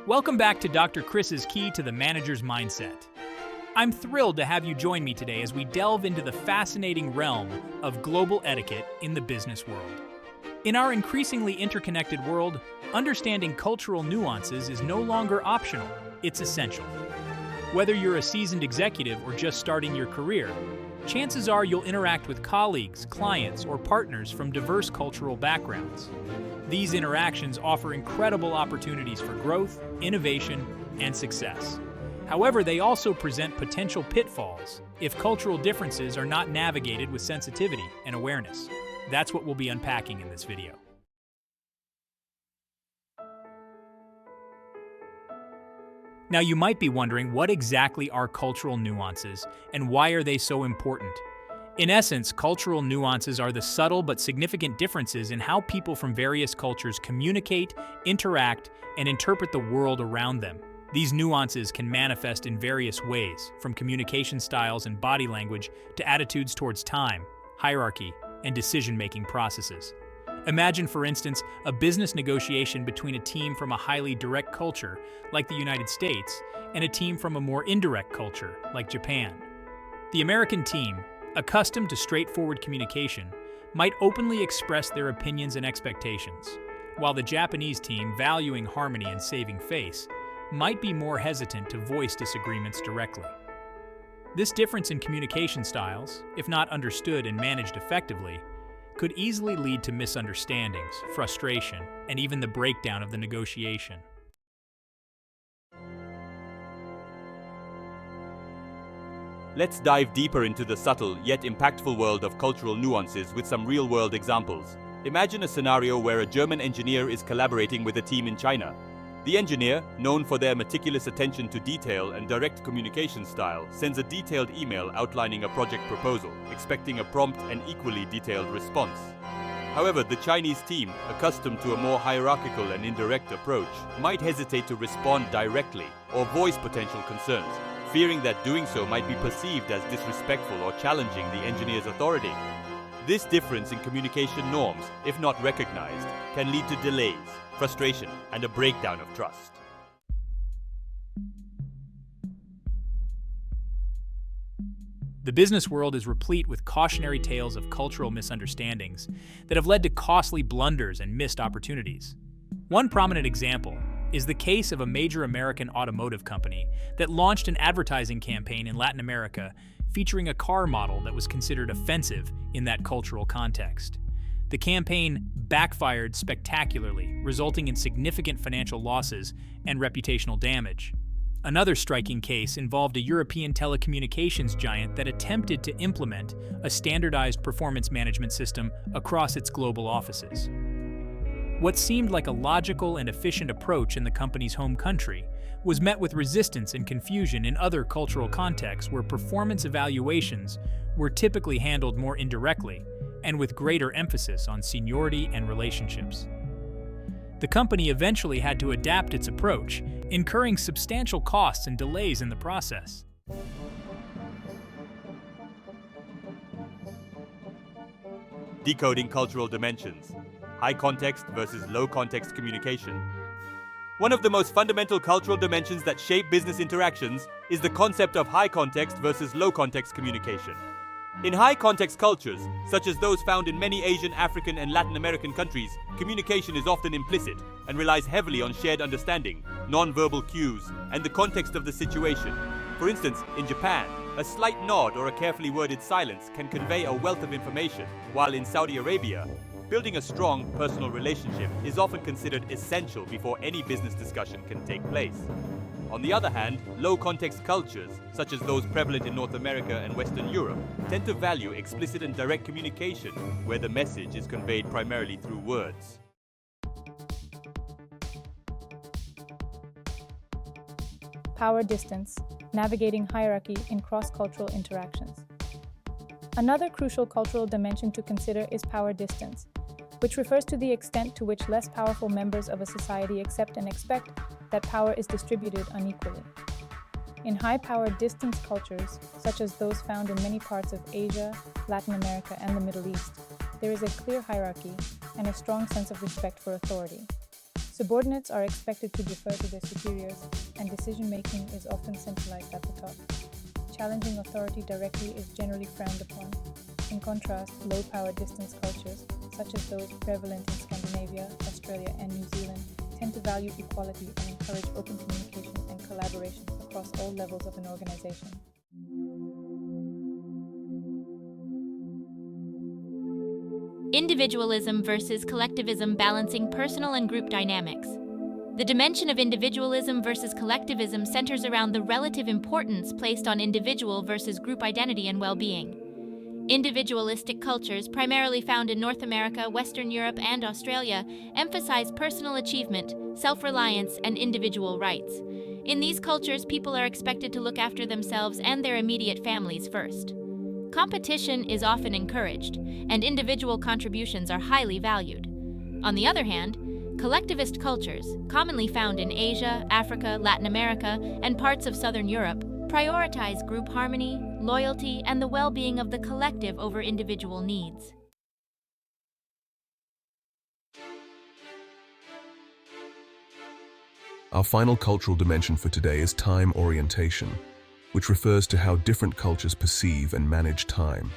Welcome back to Dr. Chris's Key to the Manager's Mindset. I'm thrilled to have you join me today as we delve into the fascinating realm of global etiquette in the business world. In our increasingly interconnected world, understanding cultural nuances is no longer optional, it's essential. Whether you're a seasoned executive or just starting your career, chances are you'll interact with colleagues, clients, or partners from diverse cultural backgrounds. These interactions offer incredible opportunities for growth, innovation, and success. However, they also present potential pitfalls if cultural differences are not navigated with sensitivity and awareness. That's what we'll be unpacking in this video. Now, you might be wondering, what exactly are cultural nuances and why are they so important? In essence, cultural nuances are the subtle but significant differences in how people from various cultures communicate, interact, and interpret the world around them. These nuances can manifest in various ways, from communication styles and body language to attitudes towards time, hierarchy, and decision-making processes. Imagine, for instance, a business negotiation between a team from a highly direct culture, like the United States, and a team from a more indirect culture, like Japan. The American team, accustomed to straightforward communication, might openly express their opinions and expectations, while the Japanese team, valuing harmony and saving face, might be more hesitant to voice disagreements directly. This difference in communication styles, if not understood and managed effectively, could easily lead to misunderstandings, frustration, and even the breakdown of the negotiation. Let's dive deeper into the subtle yet impactful world of cultural nuances with some real-world examples. Imagine a scenario where a German engineer is collaborating with a team in China. The engineer, known for their meticulous attention to detail and direct communication style, sends a detailed email outlining a project proposal, expecting a prompt and equally detailed response. However, the Chinese team, accustomed to a more hierarchical and indirect approach, might hesitate to respond directly or voice potential concerns, fearing that doing so might be perceived as disrespectful or challenging the engineer's authority. This difference in communication norms, if not recognized, can lead to delays, frustration, and a breakdown of trust. The business world is replete with cautionary tales of cultural misunderstandings that have led to costly blunders and missed opportunities. One prominent example is the case of a major American automotive company that launched an advertising campaign in Latin America featuring a car model that was considered offensive in that cultural context. The campaign backfired spectacularly, resulting in significant financial losses and reputational damage. Another striking case involved a European telecommunications giant that attempted to implement a standardized performance management system across its global offices. What seemed like a logical and efficient approach in the company's home country was met with resistance and confusion in other cultural contexts where performance evaluations were typically handled more indirectly and with greater emphasis on seniority and relationships. The company eventually had to adapt its approach, incurring substantial costs and delays in the process. Decoding cultural dimensions. High context versus low context communication. One of the most fundamental cultural dimensions that shape business interactions is the concept of high context versus low context communication. In high context cultures, such as those found in many Asian, African, and Latin American countries, communication is often implicit and relies heavily on shared understanding, non-verbal cues, and the context of the situation. For instance, in Japan, a slight nod or a carefully worded silence can convey a wealth of information, while in Saudi Arabia, building a strong personal relationship is often considered essential before any business discussion can take place. On the other hand, low-context cultures, such as those prevalent in North America and Western Europe, tend to value explicit and direct communication, where the message is conveyed primarily through words. Power distance, navigating hierarchy in cross-cultural interactions. Another crucial cultural dimension to consider is power distance, which refers to the extent to which less powerful members of a society accept and expect that power is distributed unequally. In high-power distance cultures, such as those found in many parts of Asia, Latin America, and the Middle East, there is a clear hierarchy and a strong sense of respect for authority. Subordinates are expected to defer to their superiors, and decision-making is often centralized at the top. Challenging authority directly is generally frowned upon. In contrast, low-power distance cultures, such as those prevalent in Scandinavia, Australia, and New Zealand, tend to value equality and encourage open communication and collaboration across all levels of an organization. Individualism versus collectivism, balancing personal and group dynamics. The dimension of individualism versus collectivism centers around the relative importance placed on individual versus group identity and well-being. Individualistic cultures, primarily found in North America, Western Europe, and Australia, emphasize personal achievement, self-reliance, and individual rights. In these cultures, people are expected to look after themselves and their immediate families first. Competition is often encouraged, and individual contributions are highly valued. On the other hand, collectivist cultures, commonly found in Asia, Africa, Latin America, and parts of Southern Europe, prioritize group harmony, loyalty, and the well-being of the collective over individual needs. Our final cultural dimension for today is time orientation, which refers to how different cultures perceive and manage time.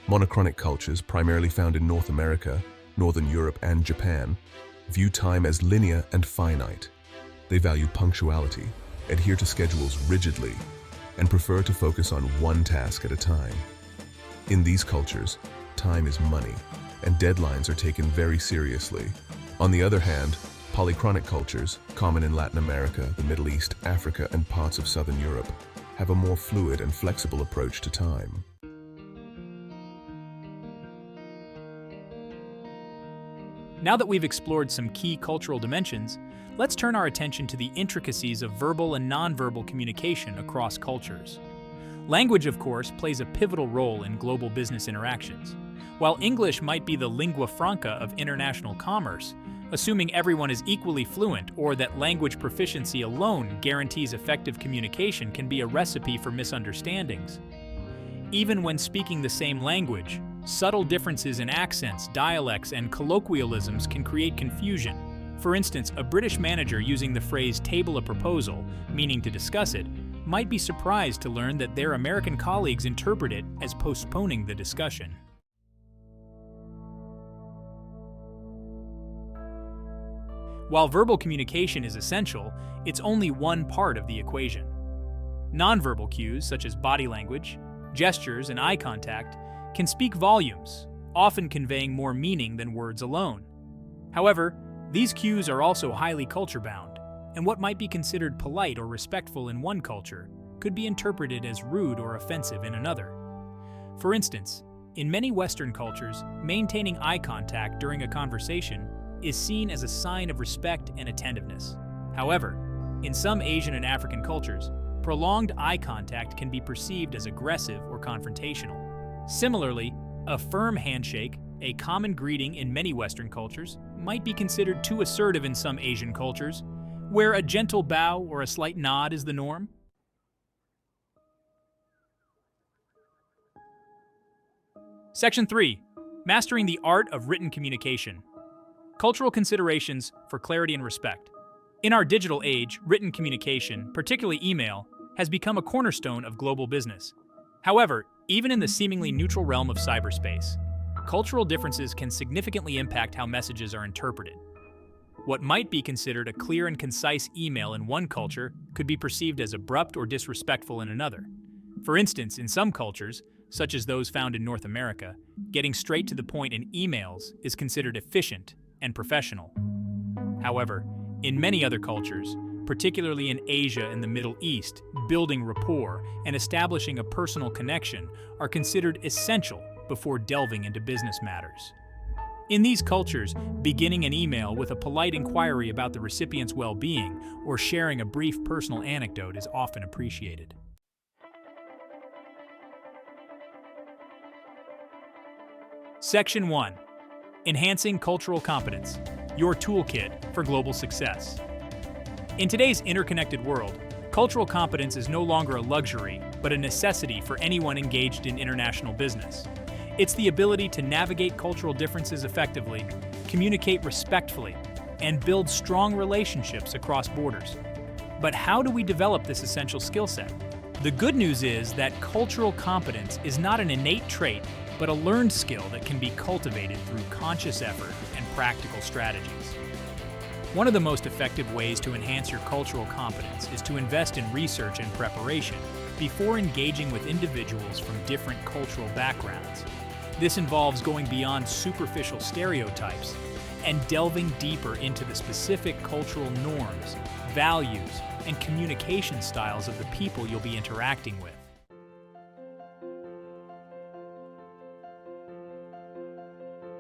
Monochronic cultures, primarily found in North America, Northern Europe, and Japan, view time as linear and finite. They value punctuality, adhere to schedules rigidly, and prefer to focus on one task at a time. In these cultures, time is money, and deadlines are taken very seriously. On the other hand, polychronic cultures, common in Latin America, the Middle East, Africa, and parts of Southern Europe, have a more fluid and flexible approach to time. Now that we've explored some key cultural dimensions, let's turn our attention to the intricacies of verbal and nonverbal communication across cultures. Language, of course, plays a pivotal role in global business interactions. While English might be the lingua franca of international commerce, assuming everyone is equally fluent or that language proficiency alone guarantees effective communication can be a recipe for misunderstandings. Even when speaking the same language, subtle differences in accents, dialects, and colloquialisms can create confusion. For instance, a British manager using the phrase "table a proposal," meaning to discuss it, might be surprised to learn that their American colleagues interpret it as postponing the discussion. While verbal communication is essential, it's only one part of the equation. Nonverbal cues, such as body language, gestures, and eye contact, can speak volumes, often conveying more meaning than words alone. However, these cues are also highly culture-bound, and what might be considered polite or respectful in one culture could be interpreted as rude or offensive in another. For instance, in many Western cultures, maintaining eye contact during a conversation is seen as a sign of respect and attentiveness. However, in some Asian and African cultures, prolonged eye contact can be perceived as aggressive or confrontational. Similarly, a firm handshake, a common greeting in many Western cultures, might be considered too assertive in some Asian cultures, where a gentle bow or a slight nod is the norm. Section 3. Mastering the art of written communication. Cultural considerations for clarity and respect. In our digital age, written communication, particularly email, has become a cornerstone of global business. However, even in the seemingly neutral realm of cyberspace, cultural differences can significantly impact how messages are interpreted. What might be considered a clear and concise email in one culture could be perceived as abrupt or disrespectful in another. For instance, in some cultures, such as those found in North America, getting straight to the point in emails is considered efficient and professional. However, in many other cultures, particularly in Asia and the Middle East, building rapport and establishing a personal connection are considered essential before delving into business matters. In these cultures, beginning an email with a polite inquiry about the recipient's well-being or sharing a brief personal anecdote is often appreciated. Section 1. Enhancing Cultural Competence, your toolkit for global success. In today's interconnected world, cultural competence is no longer a luxury, but a necessity for anyone engaged in international business. It's the ability to navigate cultural differences effectively, communicate respectfully, and build strong relationships across borders. But how do we develop this essential skill set? The good news is that cultural competence is not an innate trait, but a learned skill that can be cultivated through conscious effort and practical strategies. One of the most effective ways to enhance your cultural competence is to invest in research and preparation before engaging with individuals from different cultural backgrounds. This involves going beyond superficial stereotypes and delving deeper into the specific cultural norms, values, and communication styles of the people you'll be interacting with.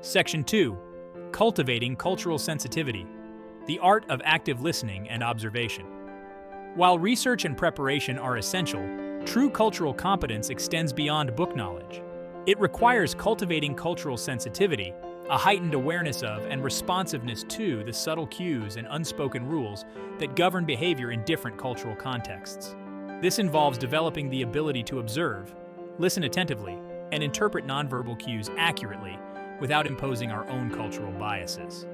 Section 2. Cultivating cultural sensitivity. The art of active listening and observation. While research and preparation are essential, true cultural competence extends beyond book knowledge. It requires cultivating cultural sensitivity, a heightened awareness of and responsiveness to the subtle cues and unspoken rules that govern behavior in different cultural contexts. This involves developing the ability to observe, listen attentively, and interpret nonverbal cues accurately without imposing our own cultural biases.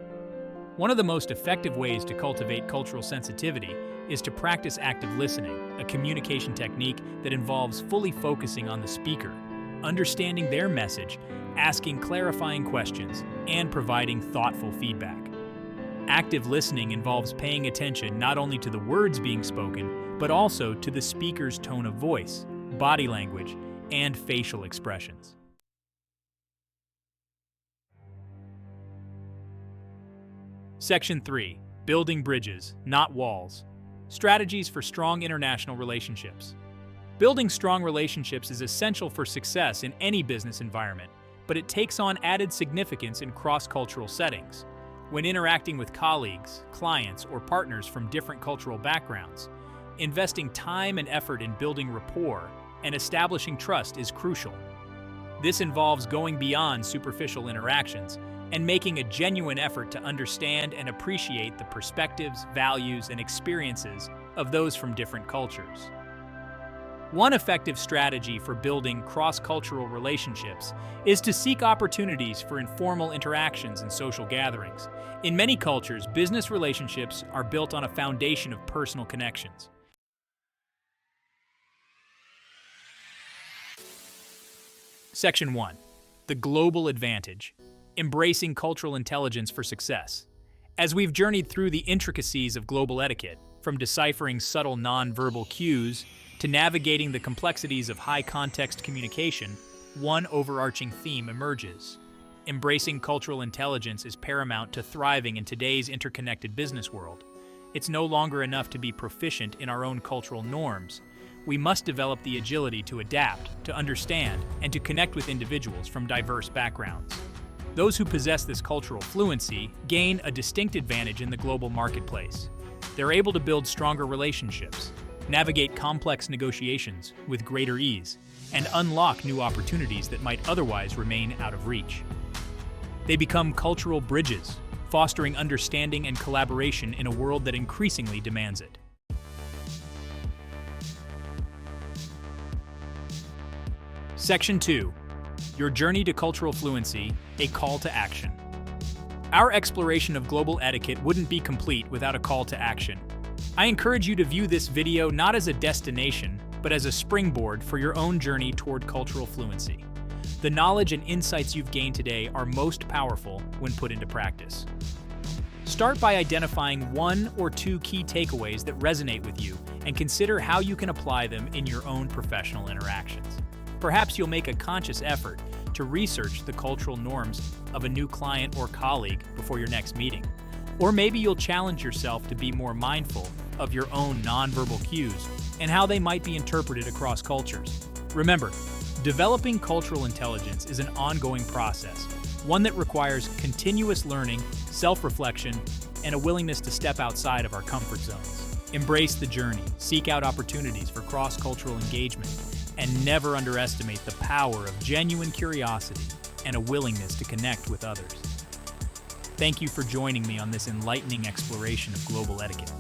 One of the most effective ways to cultivate cultural sensitivity is to practice active listening, a communication technique that involves fully focusing on the speaker, understanding their message, asking clarifying questions, and providing thoughtful feedback. Active listening involves paying attention not only to the words being spoken, but also to the speaker's tone of voice, body language, and facial expressions. Section 3. Building bridges, not walls. Strategies for strong international relationships. Building strong relationships is essential for success in any business environment, but it takes on added significance in cross-cultural settings. When interacting with colleagues, clients, or partners from different cultural backgrounds, investing time and effort in building rapport and establishing trust is crucial. This involves going beyond superficial interactions and making a genuine effort to understand and appreciate the perspectives, values, and experiences of those from different cultures. One effective strategy for building cross-cultural relationships is to seek opportunities for informal interactions and social gatherings. In many cultures, business relationships are built on a foundation of personal connections. Section 1. The Global Advantage. Embracing cultural intelligence for success. As we've journeyed through the intricacies of global etiquette, from deciphering subtle non-verbal cues to navigating the complexities of high-context communication, one overarching theme emerges. Embracing cultural intelligence is paramount to thriving in today's interconnected business world. It's no longer enough to be proficient in our own cultural norms. We must develop the agility to adapt, to understand, and to connect with individuals from diverse backgrounds. Those who possess this cultural fluency gain a distinct advantage in the global marketplace. They're able to build stronger relationships, navigate complex negotiations with greater ease, and unlock new opportunities that might otherwise remain out of reach. They become cultural bridges, fostering understanding and collaboration in a world that increasingly demands it. Section 2. Your journey to cultural fluency, a call to action. Our exploration of global etiquette wouldn't be complete without a call to action. I encourage you to view this video not as a destination, but as a springboard for your own journey toward cultural fluency. The knowledge and insights you've gained today are most powerful when put into practice. Start by identifying 1 or 2 key takeaways that resonate with you and consider how you can apply them in your own professional interactions. Perhaps you'll make a conscious effort to research the cultural norms of a new client or colleague before your next meeting. Or maybe you'll challenge yourself to be more mindful of your own nonverbal cues and how they might be interpreted across cultures. Remember, developing cultural intelligence is an ongoing process, one that requires continuous learning, self-reflection, and a willingness to step outside of our comfort zones. Embrace the journey, seek out opportunities for cross-cultural engagement, and never underestimate the power of genuine curiosity and a willingness to connect with others. Thank you for joining me on this enlightening exploration of global etiquette.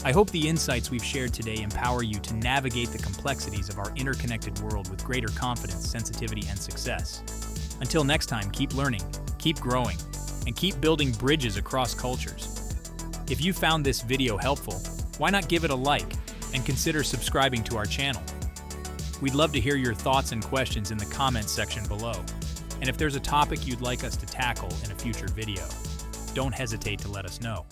I hope the insights we've shared today empower you to navigate the complexities of our interconnected world with greater confidence, sensitivity, and success. Until next time, keep learning, keep growing, and keep building bridges across cultures. If you found this video helpful, why not give it a like and consider subscribing to our channel? We'd love to hear your thoughts and questions in the comments section below. And if there's a topic you'd like us to tackle in a future video, don't hesitate to let us know.